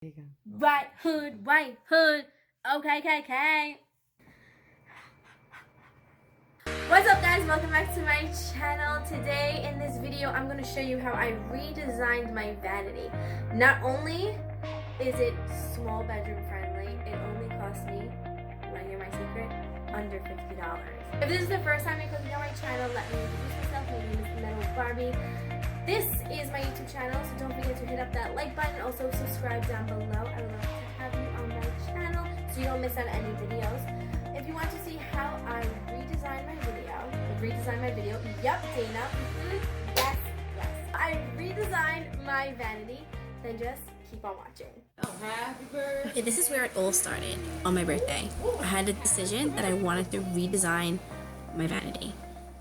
There you go. White hood, okay, KK. What's up guys, welcome back to my channel. Today in this video, I'm going to show you how I redesigned my vanity. Not only is it small bedroom friendly, it only cost me, wanna hear my secret? Under $50. If this is the first time you're clicking on my channel, let me introduce myself. My name is METALBARBIE. This is my YouTube channel, so don't forget to hit up that like button and also subscribe down below. I would love to have you on my channel so you don't miss out on any videos. If you want to see how I redesigned my video, yup, Dana, yes, I redesigned my vanity, then just keep on watching. Oh, happy birthday. Okay, this is where it all started on my birthday. I had a decision that I wanted to redesign my vanity.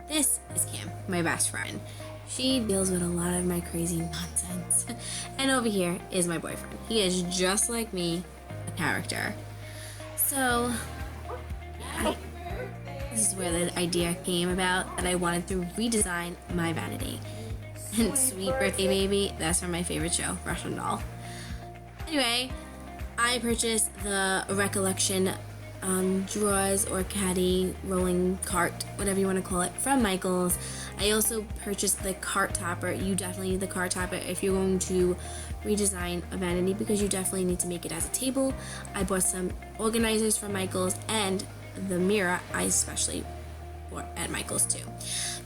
This is Kim, my best friend. She deals with a lot of my crazy nonsense. And over here is my boyfriend. He is just like me, a character. So, yeah, this is where the idea came about that I wanted to redesign my vanity. And Sweet Birthday Baby, that's from my favorite show, Russian Doll. Anyway, I purchased the Recollection drawers or caddy rolling cart, whatever you want to call it, from Michaels. I also purchased the cart topper. You definitely need the cart topper if you're going to redesign a vanity because you definitely need to make it as a table. I bought some organizers from Michaels and the mirror I especially bought at Michaels too.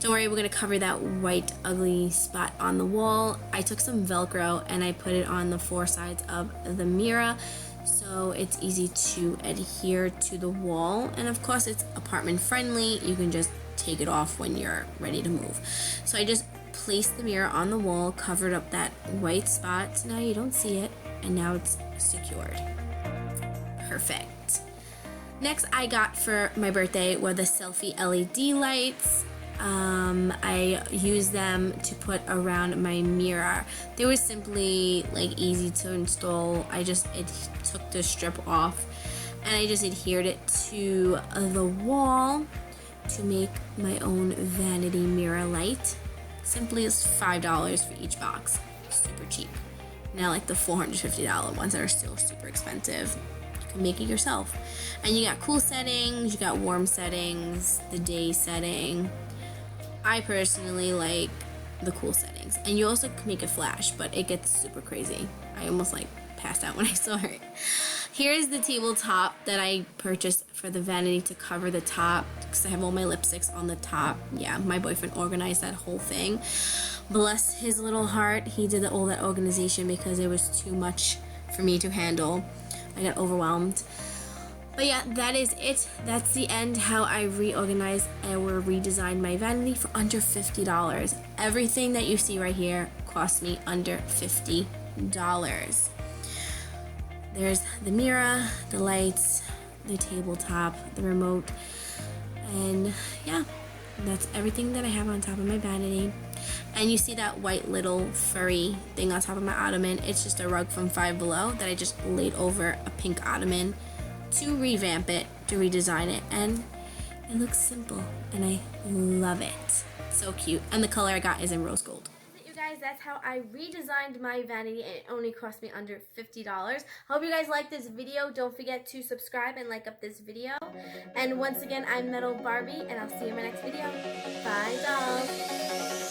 Don't worry, we're going to cover that white ugly spot on the wall. I took some Velcro and I put it on the four sides of the mirror so it's easy to adhere to the wall, and of course it's apartment friendly. You can just take it off when you're ready to move. So I just placed the mirror on the wall, covered up that white spot so now you don't see it, and now it's secured. Perfect. Next I got for my birthday were the selfie LED lights. I used them to put around my mirror. They were simply like easy to install. It took the strip off and I just adhered it to the wall to make my own vanity mirror light. Simply is $5 for each box. Super cheap. Now like the $450 ones that are still super expensive. You can make it yourself. And you got cool settings, you got warm settings, the day setting. I personally like the cool settings, and you also can make it flash, but it gets super crazy. I almost like passed out when I saw it. Here's the tabletop that I purchased for the vanity to cover the top because I have all my lipsticks on the top. Yeah, my boyfriend organized that whole thing. Bless his little heart, he did all that organization because it was too much for me to handle. I got overwhelmed. But yeah, that is it. That's the end how I reorganized or redesigned my vanity for under $50. Everything that you see right here cost me under $50. There's the mirror, the lights, the tabletop, the remote, and yeah, that's everything that I have on top of my vanity. And you see that white little furry thing on top of my ottoman. It's just a rug from Five Below that I just laid over a pink ottoman to revamp it, to redesign it, and it looks simple and I love it. So cute. And the color I got is in rose gold. You guys, that's how I redesigned my vanity. It only cost me under $50. Hope you guys like this video. Don't forget to subscribe and like up this video. And once again, I'm METALBARBIE and I'll see you in my next video. Bye dolls.